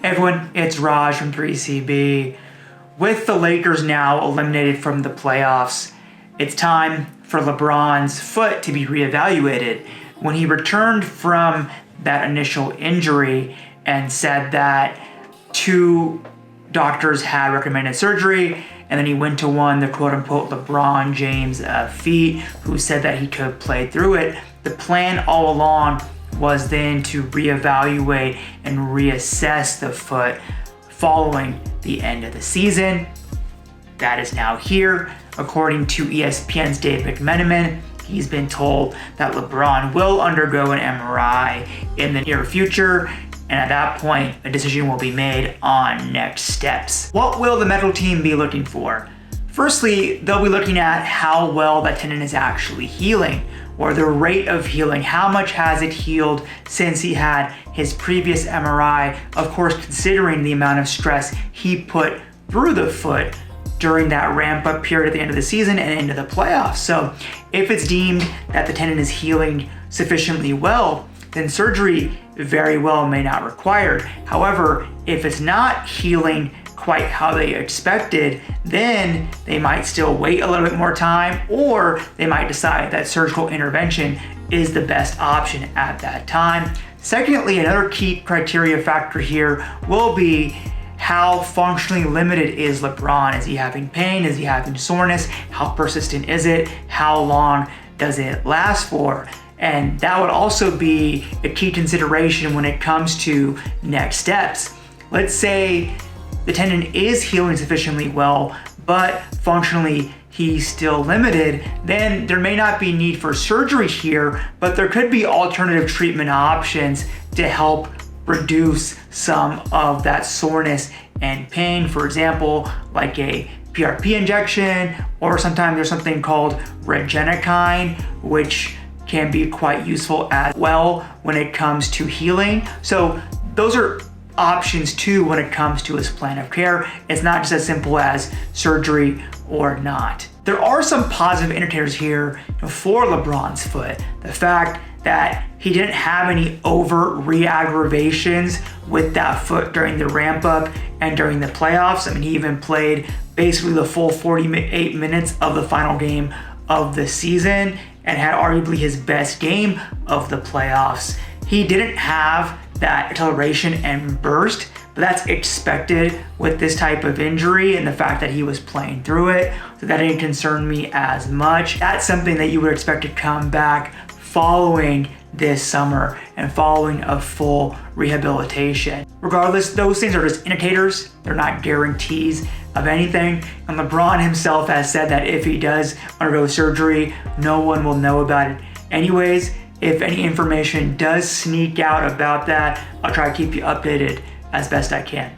Hey everyone, it's Raj from 3CB. With the Lakers now eliminated from the playoffs, it's time for LeBron's foot to be reevaluated. When he returned from that initial injury and said that 2 doctors had recommended surgery, and then he went to one, the quote-unquote LeBron James feat, who said that he could play through it. The plan all along was then to reevaluate and reassess the foot following the end of the season. That is now here. According to ESPN's Dave McMenamin, he's been told that LeBron will undergo an MRI in the near future, and at that point, a decision will be made on next steps. What will the medical team be looking for? Firstly, they'll be looking at how well that tendon is actually healing, or the rate of healing. How much has it healed since he had his previous MRI? Of course, considering the amount of stress he put through the foot during that ramp-up period at the end of the season and into the playoffs. So if it's deemed that the tendon is healing sufficiently well, then surgery very well may not be required. However, if it's not healing quite how they expected, then they might still wait a little bit more time, or they might decide that surgical intervention is the best option at that time. Secondly, another key criteria factor here will be how functionally limited is LeBron. Is he having pain? Is he having soreness? How persistent is it? How long does it last for? And that would also be a key consideration when it comes to next steps. Let's say the tendon is healing sufficiently well, but functionally he's still limited, then there may not be need for surgery here, but there could be alternative treatment options to help reduce some of that soreness and pain. For example, like a PRP injection, or sometimes there's something called regenikine, which can be quite useful as well when it comes to healing. So those are options too when it comes to his plan of care. It's not just as simple as surgery or not. There are some positive indicators here for LeBron's foot. The fact that he didn't have any overt re-aggravations with that foot during the ramp up and during the playoffs. I mean, he even played basically the full 48 minutes of the final game of the season and had arguably his best game of the playoffs. He didn't have that acceleration and burst, but that's expected with this type of injury and the fact that he was playing through it. So that didn't concern me as much. That's something that you would expect to come back following this summer and following a full rehabilitation. Regardless, those things are just indicators. They're not guarantees of anything. And LeBron himself has said that if he does undergo surgery, no one will know about it anyways. If any information does sneak out about that, I'll try to keep you updated as best I can.